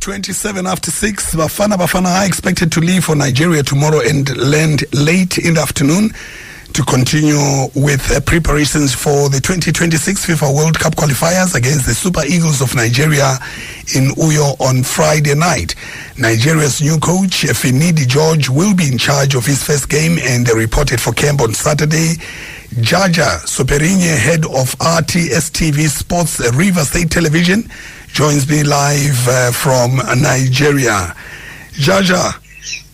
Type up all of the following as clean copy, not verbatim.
27 after 6. Bafana are expected to leave for Nigeria tomorrow and land late in the afternoon to continue with preparations for the 2026 FIFA World Cup qualifiers against the Super Eagles of Nigeria in Uyo on Friday night. Nigeria's new coach, Finidi George, will be in charge of his first game and reported for camp on Saturday. Jaja Soperinye, head of RTSTV Sports River State Television, joins me live from Nigeria. Jaja,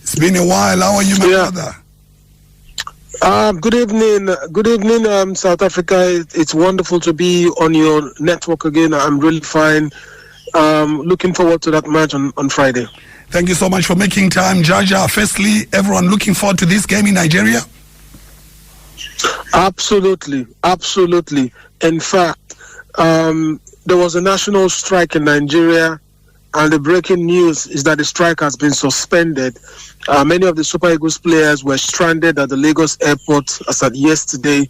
it's been a while. How are you, my brother? Good evening, South Africa. It's wonderful to be on your network again. I'm really fine. Looking forward to that match on Friday. Thank you so much for making time, Jaja. Firstly, everyone looking forward to this game in Nigeria? Absolutely. In fact, there was a national strike in Nigeria, and the breaking news is that the strike has been suspended. Many of the Super Eagles players were stranded at the Lagos airport as at yesterday,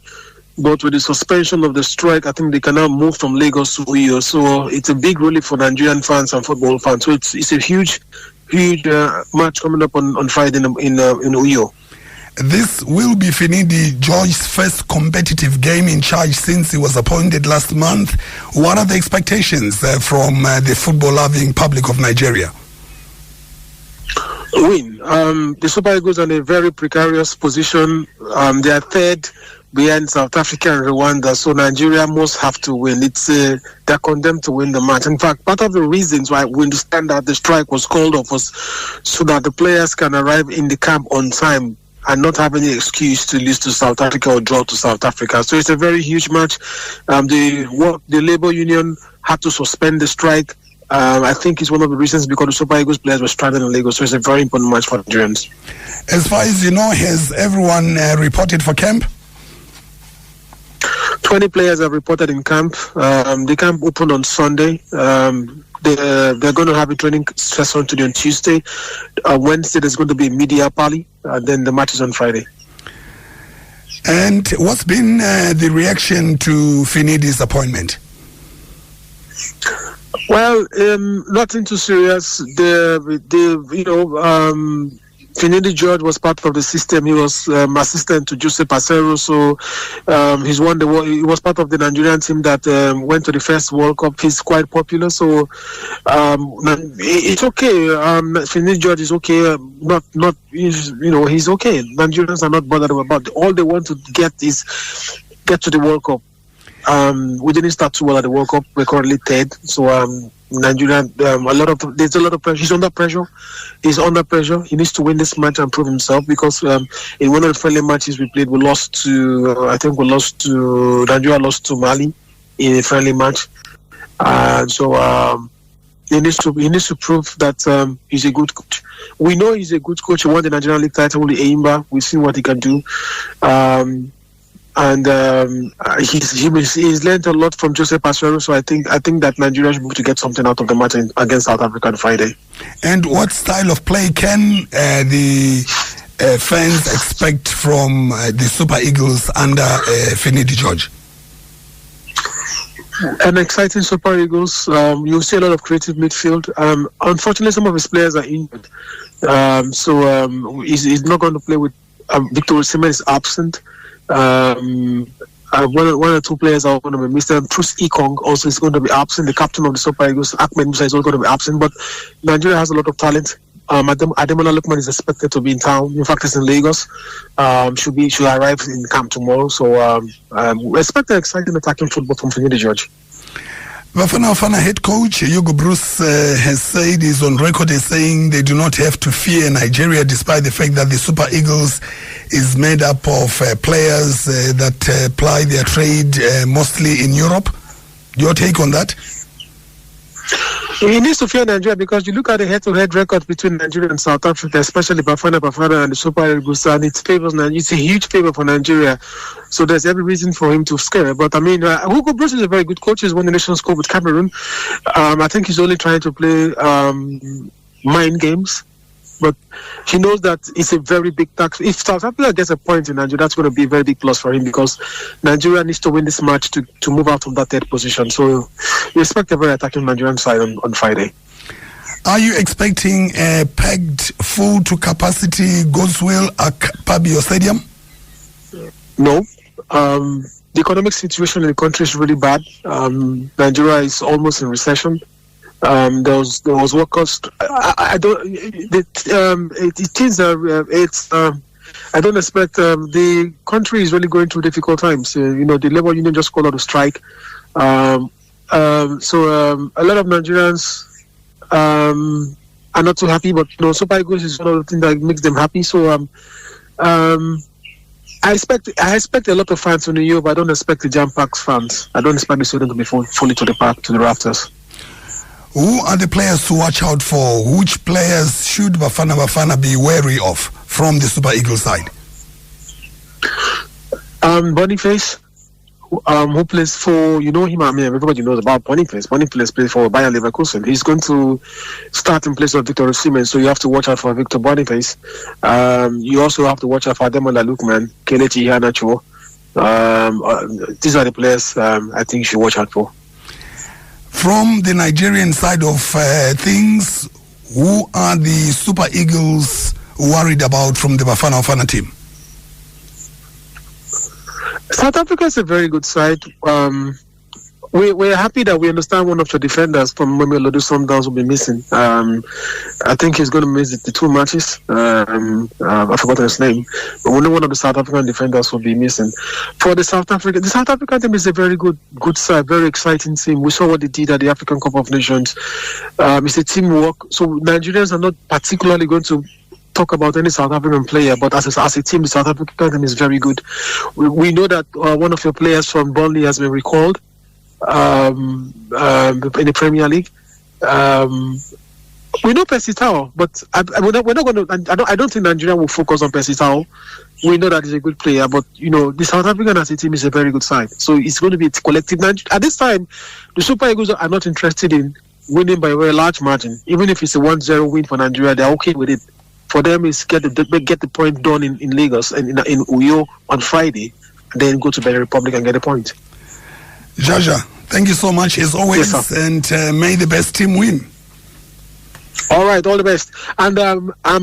but with the suspension of the strike, I think they can now move from Lagos to Uyo. So it's a big relief for Nigerian fans and football fans. So it's a huge match coming up on Friday in Uyo. This will be Finidi George's first competitive game in charge since he was appointed last month. What are the expectations from the football-loving public of Nigeria? Win. The Super Eagles are in a very precarious position. They are third behind South Africa and Rwanda, so Nigeria must have to win. They're condemned to win the match. In fact, part of the reasons why we understand that the strike was called off was so that the players can arrive in the camp on time and not have any excuse to lose to South Africa or draw to South Africa. So it's a very huge match. The Labour Union had to suspend the strike. I think it's one of the reasons because the Super Eagles players were stranded in Lagos. So it's a very important match for Nigerians. As far as you know, has everyone reported for camp? 20 players have reported in camp. The camp opened on Sunday. They're going to have a training session today on Tuesday. Wednesday, there's going to be a media party. Then the match is on Friday. And what's been the reaction to Finidi's appointment? Well, nothing too serious. Finidi George was part of the system. He was assistant to Joseph Acero, so he was part of the Nigerian team that went to the first World Cup. He's quite popular, so it's okay. Finidi George is okay. He's okay. Nigerians are not bothered about it. All they want to get to the World Cup. We didn't start too well at the World Cup. We're currently third, so Nigeria, there's a lot of pressure. He's under pressure. He needs to win this match and prove himself because in one of the friendly matches we played, Nigeria lost to Mali in a friendly match. So he needs to prove that he's a good coach. We know he's a good coach. He won the Nigerian League title with Eimba. We've seen what he can do. He's learned a lot from Joseph Acero, so I think that Nigeria should be able to get something out of the match against South Africa on Friday. And what style of play can the fans expect from the Super Eagles under Finidi George? An exciting Super Eagles. You'll see a lot of creative midfield. Unfortunately, some of his players are injured, so he's not going to play with Victor Osimhen is absent. One or two players are going to be missed. Truce Ekong also is going to be absent. The captain of the Super Eagles, Ahmed Musa, is also going to be absent. But Nigeria has a lot of talent. Ademola Lookman is expected to be in town. In fact, he's in Lagos. Should arrive in camp tomorrow. So we expect an exciting attacking football from Finidi George. Bafana head coach Hugo Bruce has said, he's on record as saying they do not have to fear Nigeria, despite the fact that the Super Eagles is made up of players that ply their trade mostly in Europe. Your take on that? He needs to fear Nigeria because you look at the head-to-head record between Nigeria and South Africa, especially Bafana and the Super Eagles, and it favors Nigeria. It's a huge favor for Nigeria. So there's every reason for him to scare. But I mean, Hugo Bruce is a very good coach. He's won the Nations Cup with Cameroon. I think he's only trying to play mind games. But he knows that it's a very big tax. If South Africa gets a point in Nigeria, that's going to be a very big plus for him because Nigeria needs to win this match to move out of that third position. So we expect a very attacking Nigerian side on Friday. Are you expecting a packed, full to capacity Godswill Akpabio Stadium? No. The economic situation in the country is really bad. Nigeria is almost in recession. There was workers. I don't. I don't expect. The country is really going through difficult times. The labor union just called out a strike. So a lot of Nigerians are not too happy. But Super Eagles is one of the things that makes them happy. So I expect a lot of fans in New York, but I don't expect the jam-packed fans. I don't expect the stadium to be fully to the park, to the rafters. Who are the players to watch out for? Which players should Bafana be wary of from the Super Eagles side? Boniface, who plays for, him, everybody knows about Boniface. Boniface plays for Bayer Leverkusen. He's going to start in place of Victor Osimhen, so you have to watch out for Victor Boniface. You also have to watch out for Ademola Lookman, Kelechi Iheanacho. These are the players I think you should watch out for. From the Nigerian side of things, who are the Super Eagles worried about from the Bafana team? South Africa is a very good side. We're happy that we understand one of your defenders from Mamelodi Sundowns will be missing. I think he's going to miss the 2 matches. I forgot his name, but we know one of the South African defenders will be missing. For the South African team is a very good side, very exciting team. We saw what they did at the African Cup of Nations. It's a teamwork, so Nigerians are not particularly going to talk about any South African player, but as a team, the South African team is very good. We know that one of your players from Burnley has been recalled in the Premier League. We know Percy Tau, but we're not going to. I don't think Nigeria will focus on Percy Tau. We know that he's a good player, but the South African as a team is a very good side. So it's going to be a collective. At this time, the Super Eagles are not interested in winning by a very large margin. Even if it's a 1-0 win for Nigeria, they're okay with it. For them, is get the point done in Lagos and in Uyo on Friday, and then go to Benin Republic and get a point. Jaja, thank you so much as always, yes, and may the best team win. All right, all the best. And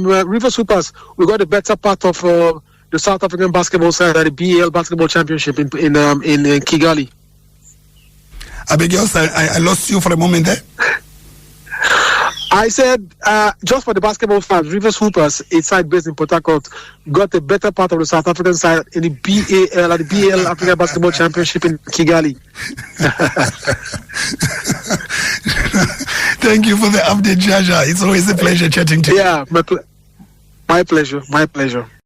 River Supers, we got the better part of the South African basketball side at the BAL Basketball Championship in Kigali. I beg yours, I lost you for a moment there. I said, just for the basketball fans, Rivers Hoopers, a side based in Port Harcourt, got the better part of the South African side in the BAL, at the BAL African Basketball Championship in Kigali. Thank you for the update, Jaja. It's always a pleasure chatting to you. Yeah, my pleasure.